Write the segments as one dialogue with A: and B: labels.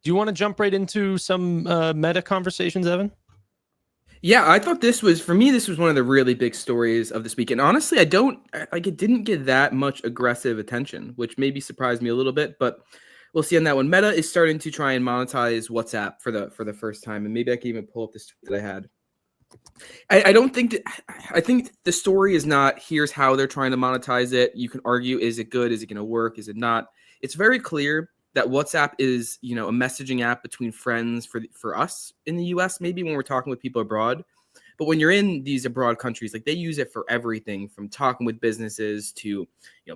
A: Do you want to jump right into some meta conversations, Evan?
B: Yeah, I thought this was for me. This was one of the really big stories of this week, and honestly, I don't like it. Didn't get that much aggressive attention, which maybe surprised me a little bit. But we'll see on that one. Meta is starting to try and monetize WhatsApp for the first time, and maybe I can even pull up this tweet that I had. I don't think that I think the story is not here's how they're trying to monetize it. You can argue, is it good? Is it going to work? Is it not? It's very clear that WhatsApp is, a messaging app between friends for us in the US, maybe when we're talking with people abroad. But when you're in these abroad countries, like they use it for everything from talking with businesses to,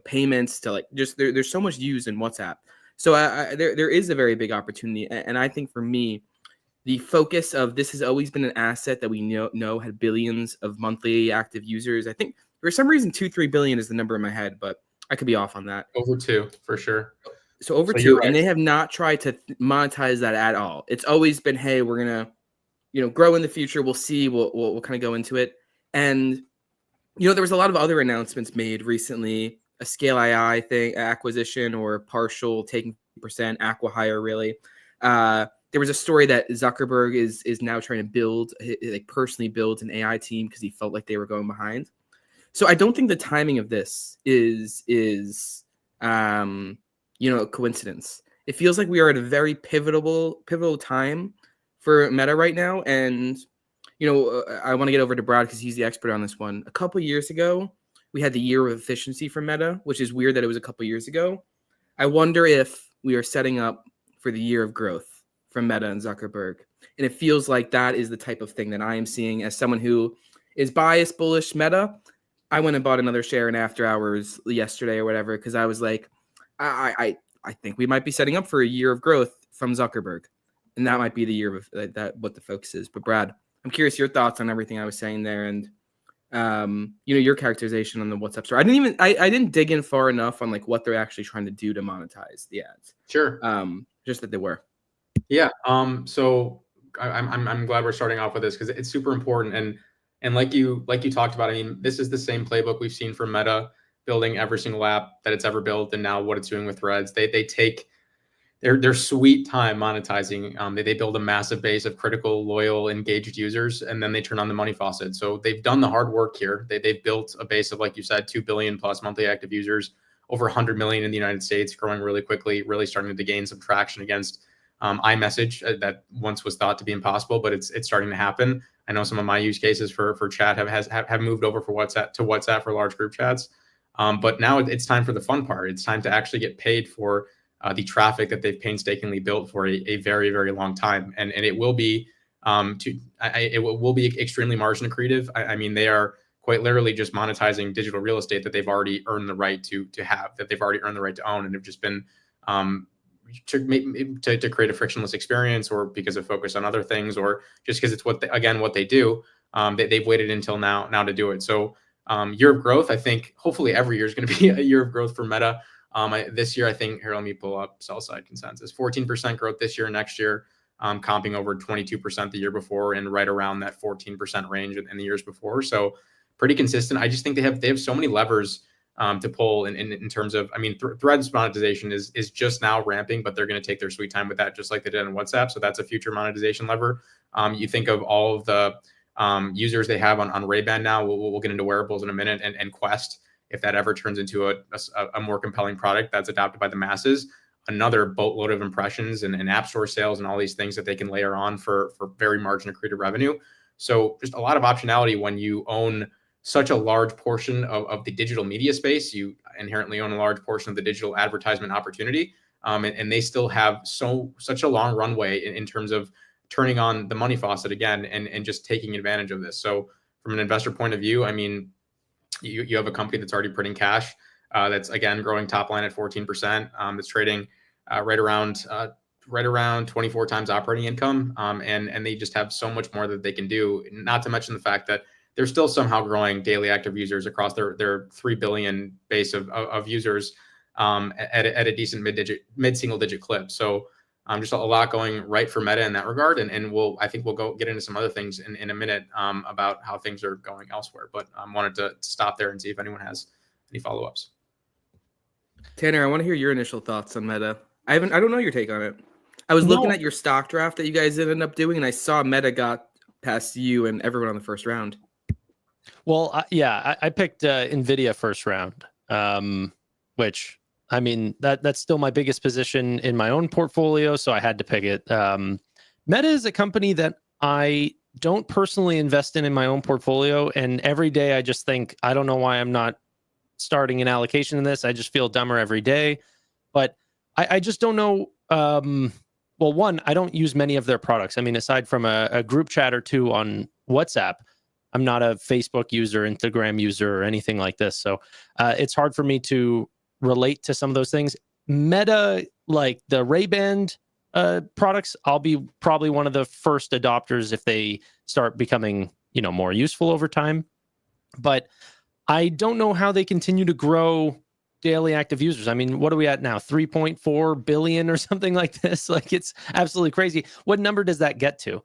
B: payments to like just there's so much used in WhatsApp. So there is a very big opportunity. And I think for me, the focus of this has always been an asset that we know had billions of monthly active users. I think for some reason 2-3 billion is the number in my head, but I could be off on that.
C: Over 2 for sure.
B: So over
C: So
B: 2,
C: you're right.
B: and they have not tried to monetize that at all. It's always been, hey, we're gonna, grow in the future. We'll see. We'll kind of go into it. And there was a lot of other announcements made recently. A Scale AI thing, acquisition or partial taking percent, acqui-hire really. There was a story that Zuckerberg is now trying to build, like personally build an AI team because he felt like they were going behind. So I don't think the timing of this is a coincidence. It feels like we are at a very pivotal time for Meta right now, and I want to get over to Brad because he's the expert on this one. A couple years ago, we had the year of efficiency for Meta, which is weird that it was a couple years ago. I wonder if we are setting up for the year of growth from Meta and Zuckerberg. And it feels like that is the type of thing that I am seeing as someone who is biased, bullish Meta. I went and bought another share in after hours yesterday or whatever because I was like, I think we might be setting up for a year of growth from Zuckerberg. And that might be the year of that what the focus is. But Brad, I'm curious your thoughts on everything I was saying there and your characterization on the WhatsApp store. I didn't dig in far enough on like what they're actually trying to do to monetize the ads.
C: Sure.
B: Just that they were.
C: Yeah. So I'm glad we're starting off with this because it's super important. And like you talked about, I mean, this is the same playbook we've seen from Meta building every single app that it's ever built, and now what it's doing with Threads. They take their sweet time monetizing. They build a massive base of critical, loyal, engaged users, and then they turn on the money faucet. So they've done the hard work here. They've built a base of, like you said, 2 billion plus monthly active users, over 100 million in the United States, growing really quickly, really starting to gain some traction against iMessage that once was thought to be impossible, but it's starting to happen. I know some of my use cases for chat have moved over for WhatsApp for large group chats. But now it's time for the fun part. It's time to actually get paid for the traffic that they've painstakingly built for a very, very long time. And it will be it will be extremely margin accretive. I mean, they are quite literally just monetizing digital real estate that they've already earned the right to have, that they've already earned the right to own, and have just been to create a frictionless experience, or because of focus on other things, or just because it's what they do. They've waited until now to do it. So year of growth, I think hopefully every year is going to be a year of growth for Meta. This year, I think, here, let me pull up sell side consensus, 14% growth this year, next year, comping over 22% the year before, and right around that 14% range in the years before. So pretty consistent. I just think they have so many levers to pull in terms of, I mean, Threads monetization is just now ramping, but they're going to take their sweet time with that, just like they did on WhatsApp. So that's a future monetization lever. You think of all of the users they have on Ray-Ban now. We'll get into wearables in a minute, and Quest, if that ever turns into a more compelling product that's adopted by the masses, another boatload of impressions and app store sales and all these things that they can layer on for very margin accretive revenue. So just a lot of optionality when you own such a large portion of the digital media space. You inherently own a large portion of the digital advertisement opportunity. And they still have such a long runway in terms of turning on the money faucet again and just taking advantage of this. So from an investor point of view, I mean, you have a company that's already printing cash, that's again growing top line at 14%. That's trading right around 24 times operating income, and they just have so much more that they can do. Not to mention the fact that they're still somehow growing daily active users across their 3 billion base of users at a decent mid-single digit clip. So just a lot going right for Meta in that regard. And I think we'll go get into some other things in a minute about how things are going elsewhere. But wanted to stop there and see if anyone has any follow-ups.
B: Tannor, I want to hear your initial thoughts on Meta. I don't know your take on it. I was looking
A: No.
B: at your stock draft that you guys ended up doing, and I saw Meta got past you and everyone on the first round.
A: Well, I picked Nvidia first round, which I mean that's still my biggest position in my own portfolio, so I had to pick it. Meta is a company that I don't personally invest in my own portfolio, and every day I just think I don't know why I'm not starting an allocation in this. I just feel dumber every day, but I just don't know. Well, one, I don't use many of their products. I mean, aside from a group chat or two on WhatsApp, I'm not a Facebook user, Instagram user, or anything like this. So it's hard for me to relate to some of those things. Meta, like the Ray-Ban products, I'll be probably one of the first adopters if they start becoming, more useful over time. But I don't know how they continue to grow daily active users. I mean, what are we at now? 3.4 billion or something like this? Like, it's absolutely crazy. What number does that get to?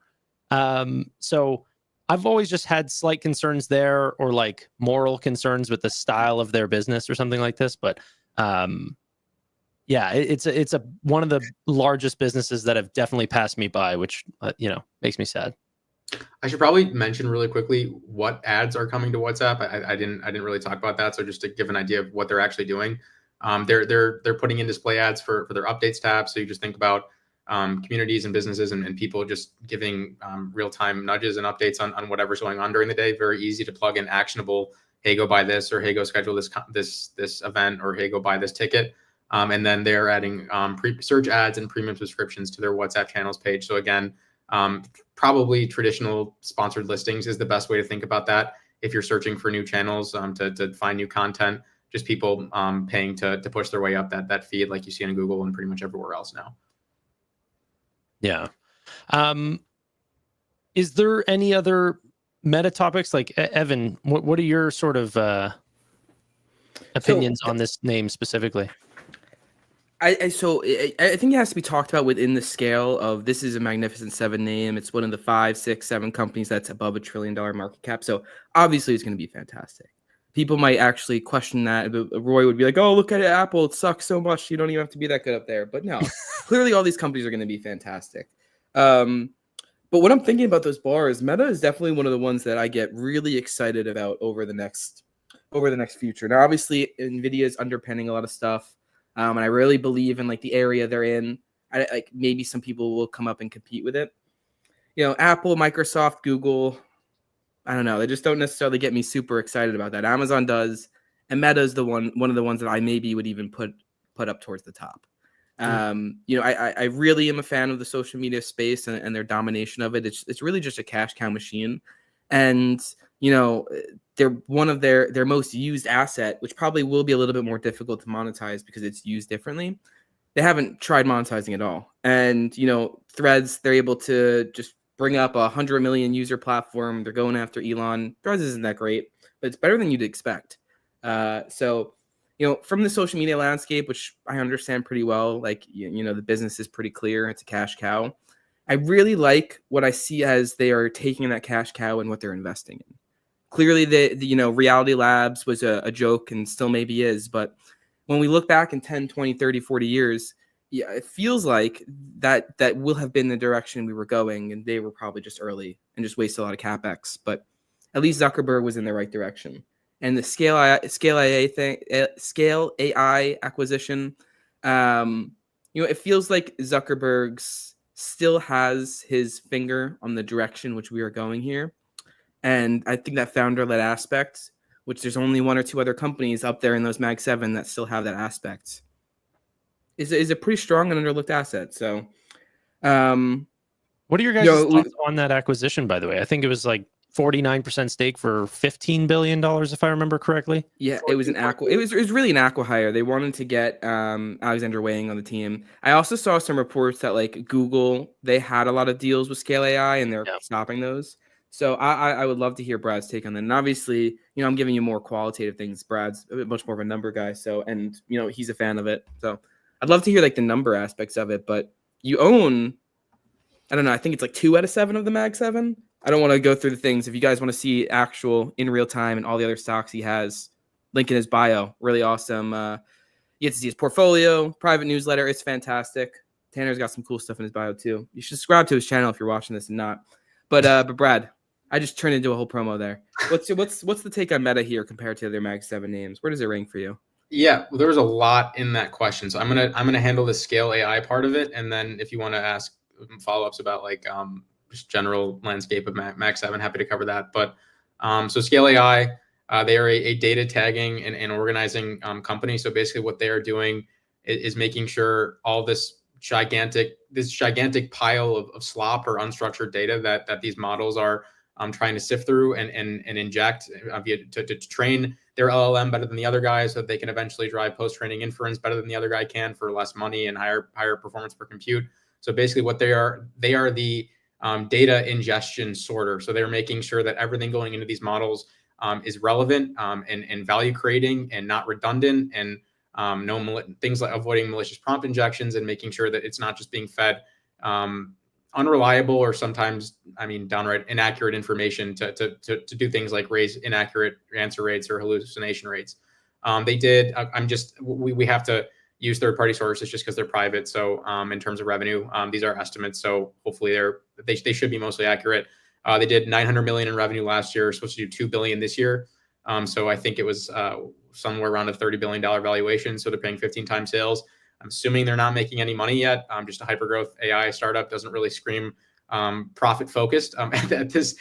A: So I've always just had slight concerns there, or like moral concerns with the style of their business or something like this. But it's one of the largest businesses that have definitely passed me by, which makes me sad.
C: I should probably mention really quickly what ads are coming to WhatsApp. I didn't really talk about that. So just to give an idea of what they're actually doing, they're putting in display ads for their updates tab. So you just think about communities and businesses and people just giving real time nudges and updates on whatever's going on during the day. Very easy to plug in actionable. Hey, go buy this, or hey, go schedule this event, or hey, go buy this ticket. And then they're adding search ads and premium subscriptions to their WhatsApp channels page. So again, probably traditional sponsored listings is the best way to think about that. If you're searching for new channels to find new content, just people paying to push their way up that feed, like you see on Google and pretty much everywhere else now.
A: Yeah. Is there any other meta topics? Like, Evan, what are your sort of opinions on this name specifically?
B: I think it has to be talked about within the scale of, this is a Magnificent Seven name. It's one of the 5, 6, 7 companies that's above $1 trillion market cap. So obviously it's going to be fantastic. People might actually question that. Roy would be like, "Oh, look at it, Apple. It sucks so much. You don't even have to be that good up there." But no, clearly all these companies are going to be fantastic. But when I'm thinking about those bars, Meta is definitely one of the ones that I get really excited about over the next future. Now, obviously, Nvidia is underpinning a lot of stuff. And I really believe in like the area they're in. Like maybe some people will come up and compete with it. Apple, Microsoft, Google, I don't know. They just don't necessarily get me super excited about that. Amazon does, and Meta is one of the ones that I maybe would even put up towards the top. I really am a fan of the social media space and their domination of it. It's really just a cash cow machine, and they're one of their most used asset, which probably will be a little bit more difficult to monetize because it's used differently. They haven't tried monetizing at all. And, Threads, they're able to just bring up 100 million user platform. They're going after Elon. Threads isn't that great, but it's better than you'd expect. So, from the social media landscape, which I understand pretty well, like, the business is pretty clear. It's a cash cow. I really like what I see as they are taking that cash cow and what they're investing in. Clearly, the Reality Labs was a joke and still maybe is. But when we look back in 10, 20, 30, 40 years, yeah, it feels like that will have been the direction we were going. And they were probably just early and just wasted a lot of CapEx. But at least Zuckerberg was in the right direction. And the Scale AI acquisition, it feels like Zuckerberg's still has his finger on the direction which we are going here. And I think that founder-led aspect, which there's only 1 or 2 other companies up there in those Mag 7 that still have that aspect, is a pretty strong and underlooked asset. So,
A: what are your guys' thoughts on that acquisition, by the way? I think it was like 49% stake for $15 billion, if I remember correctly.
B: Yeah, it was it was really an acqui-hire. They wanted to get Alexander Wang on the team. I also saw some reports that like Google, they had a lot of deals with Scale AI and they're stopping those. So I would love to hear Brad's take on that. And obviously, I'm giving you more qualitative things. Brad's much more of a number guy. So, and he's a fan of it. So I'd love to hear like the number aspects of it, but you own, I don't know, I think it's like 2 out of 7 of the Mag 7. I don't want to go through the things. If you guys want to see actual in real time and all the other stocks he has, link in his bio. Really awesome. You get to see his portfolio, private newsletter. It's fantastic. Tanner's got some cool stuff in his bio too. You should subscribe to his channel if you're watching this and not. But Brad, I just turned into a whole promo there. What's the take on Meta here compared to other Mag 7 names? Where does it rank for you?
C: Yeah, well, there was a lot in that question, so I'm gonna handle the scale AI part of it, and then if you want to ask follow-ups about like just general landscape of Mag 7, happy to cover that. But so Scale AI, they are a data tagging and organizing company. So basically, what they are doing is making sure all this gigantic pile of slop or unstructured data that these models are trying to sift through and inject to train their LLM better than the other guy, so that they can eventually drive post-training inference better than the other guy can for less money and higher performance per compute. So basically, what they are the data ingestion sorter. So they're making sure that everything going into these models is relevant and value creating and not redundant, and things like avoiding malicious prompt injections and making sure that it's not just being fed unreliable or sometimes, downright inaccurate information to do things like raise inaccurate answer rates or hallucination rates. We have to use third-party sources just because they're private. So in terms of revenue, these are estimates. So hopefully they should be mostly accurate. They did 900 million in revenue last year, supposed to do 2 billion this year. So I think it was somewhere around a $30 billion valuation. So they're paying 15 times sales. I'm assuming they're not making any money yet. Just a hypergrowth AI startup doesn't really scream profit focused at this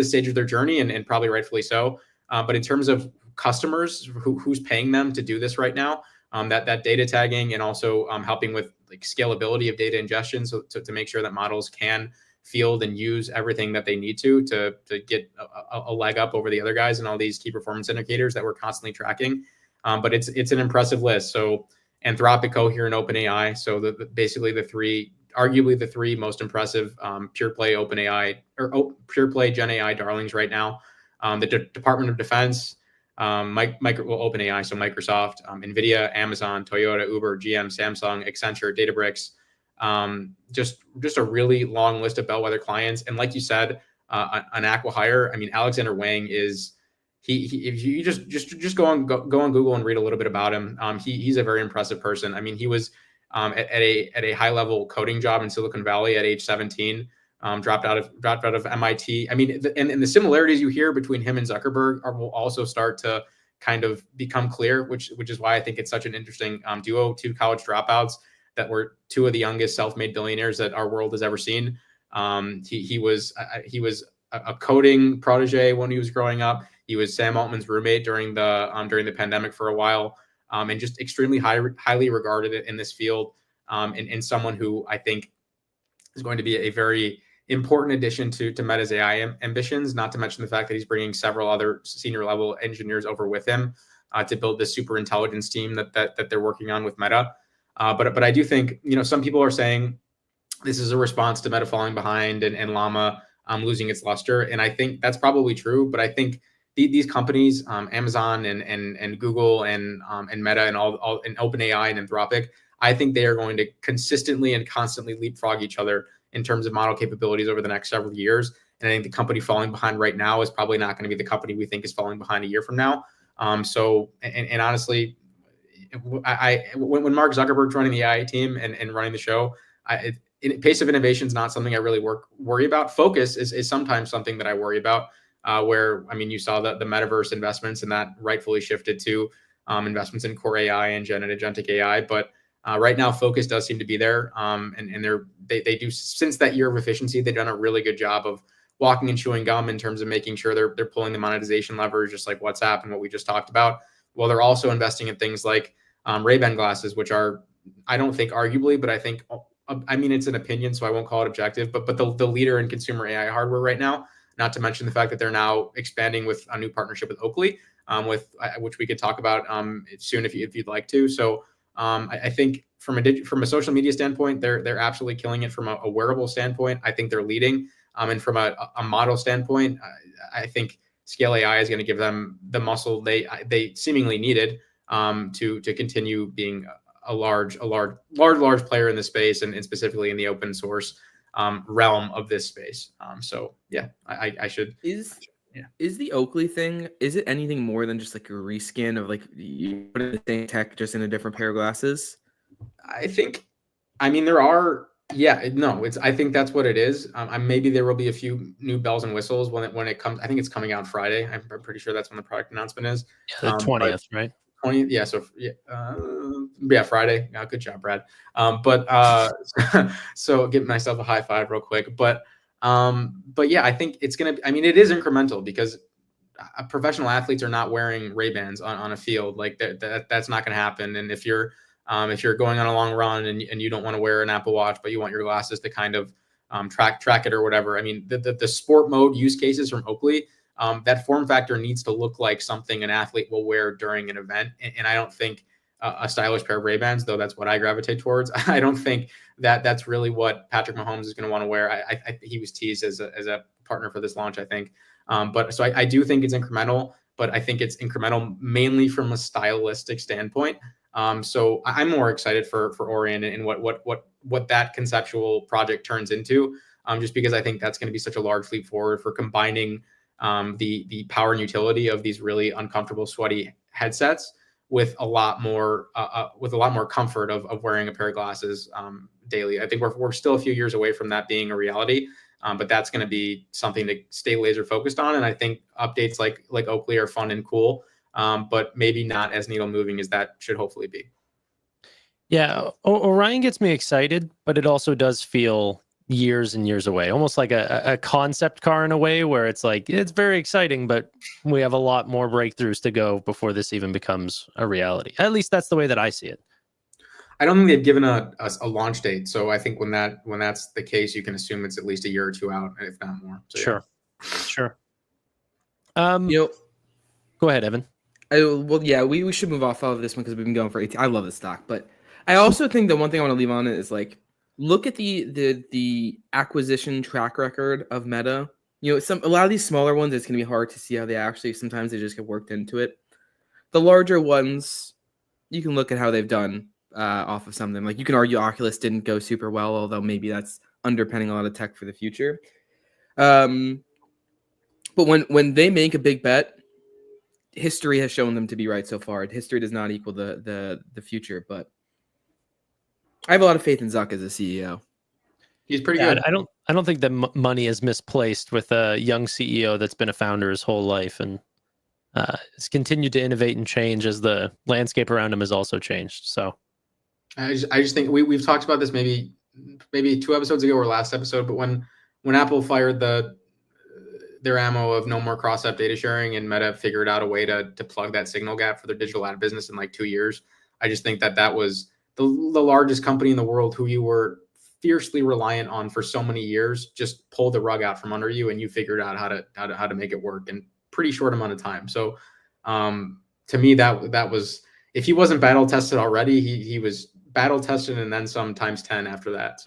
C: stage of their journey, and probably rightfully so. But in terms of customers, who's paying them to do this right now, that data tagging and also helping with like scalability of data ingestion, so to make sure that models can field and use everything that they need to get a leg up over the other guys and all these key performance indicators that we're constantly tracking. But it's an impressive list. So Anthropic, Cohere, and OpenAI. So arguably the three most impressive pure play OpenAI or pure play Gen AI darlings right now. The Department of Defense, OpenAI, so Microsoft, NVIDIA, Amazon, Toyota, Uber, GM, Samsung, Accenture, Databricks. Just a really long list of bellwether clients. And like you said, an acqui-hire. Alexander Wang is. If you just go on Google and read a little bit about him, he's a very impressive person. He was at a high level coding job in Silicon Valley at age 17. Dropped out of MIT. And the similarities you hear between him and Zuckerberg will also start to kind of become clear, which is why I think it's such an interesting duo. Two college dropouts that were two of the youngest self-made billionaires that our world has ever seen. He was a coding protege when he was growing up. He was Sam Altman's roommate during the pandemic for a while, and just extremely highly regarded in this field, and someone who I think is going to be a very important addition to Meta's AI ambitions. Not to mention the fact that he's bringing several other senior level engineers over with him to build this super intelligence team that they're working on with Meta. But I do think some people are saying this is a response to Meta falling behind and Llama losing its luster, and I think that's probably true. But I think these companies, Amazon and Google and Meta and all and OpenAI and Anthropic, I think they are going to consistently and constantly leapfrog each other in terms of model capabilities over the next several years. And I think the company falling behind right now is probably not going to be the company we think is falling behind a year from now. So honestly, when Mark Zuckerberg's running the AI team and running the show, pace of innovation is not something I really worry about. Focus is sometimes something that I worry about. Where you saw the metaverse investments, and that rightfully shifted to investments in core AI and agentic AI. But right now, focus does seem to be there, and they do, since that year of efficiency, they've done a really good job of walking and chewing gum in terms of making sure they're pulling the monetization levers, just like WhatsApp and what we just talked about. Well, they're also investing in things like Ray-Ban glasses, which are, I don't think arguably, but I think it's an opinion, so I won't call it objective, but the leader in consumer AI hardware right now. Not to mention the fact that they're now expanding with a new partnership with Oakley, which we could talk about soon if you'd like to. So I think from a social media standpoint, they're absolutely killing it. From a wearable standpoint, I think they're leading. And from a model standpoint, I think Scale AI is going to give them the muscle they seemingly needed to continue being a large player in the space, and specifically in the open source realm of this space. So yeah, I should.
B: Is the Oakley thing, is it anything more than just like a reskin of like you put in the same tech just in a different pair of glasses?
C: I think I mean, there are, yeah, no, it's, I think that's what it is. Maybe there will be a few new bells and whistles when it comes. I think it's coming out Friday. I'm pretty sure that's when the product announcement is.
A: Yeah, the
C: But
A: 20th, right?
C: 20th, yeah. So yeah, Friday. Good job, Brad. So give myself a high five real quick. But yeah, I think it's gonna. I mean, it is incremental because professional athletes are not wearing Ray-Bans on a field. Like that's not going to happen. And if you're going on a long run and you don't want to wear an Apple Watch, but you want your glasses to kind of track it or whatever. I mean, the sport mode use cases from Oakley, that form factor needs to look like something an athlete will wear during an event. And I don't think a stylish pair of Ray-Bans, though that's what I gravitate towards. I don't think that's really what Patrick Mahomes is going to want to wear. He was teased as a partner for this launch, I think. But so I do think it's incremental, but I think it's incremental mainly from a stylistic standpoint. So I'm more excited for Orion and what that conceptual project turns into, just because I think that's going to be such a large leap forward for combining the power and utility of these really uncomfortable, sweaty headsets with a lot more comfort of wearing a pair of glasses daily. I think we're still a few years away from that being a reality. But that's going to be something to stay laser focused on. And I think updates like Oakley are fun and cool, but maybe not as needle moving as that should hopefully be.
A: Yeah, Orion gets me excited, but it also does feel years and years away, almost like a concept car in a way where it's like, it's very exciting, but we have a lot more breakthroughs to go before this even becomes a reality. At least that's the way that I see it.
C: I don't think they've given a launch date. So I think when that's the case, you can assume it's at least a year or two out, if not more. So,
A: sure. Sure. Go ahead, Evan.
B: We should move off of this one because we've been going for 18. I love this stock, but I also think the one thing I want to leave on it is like, look at the acquisition track record of Meta. A lot of these smaller ones, it's going to be hard to see how they actually, sometimes they just get worked into it. The larger ones, you can look at how they've done off of something. Like you can argue Oculus didn't go super well, although maybe that's underpinning a lot of tech for the future. But when they make a big bet, history has shown them to be right so far. History does not equal the future, but I have a lot of faith in Zuck as a CEO.
C: He's pretty good.
A: I don't think that money is misplaced with a young CEO that's been a founder his whole life and has continued to innovate and change as the landscape around him has also changed. So
C: I just think we've talked about this maybe 2 episodes ago or last episode, but when Apple fired their ammo of no more cross-app data sharing and Meta figured out a way to plug that signal gap for their digital ad business in like 2 years, I just think that was the largest company in the world who you were fiercely reliant on for so many years just pulled the rug out from under you, and you figured out how to make it work in pretty short amount of time. So to me, that was, if he wasn't battle tested already, he was battle tested and then some times 10 after that. So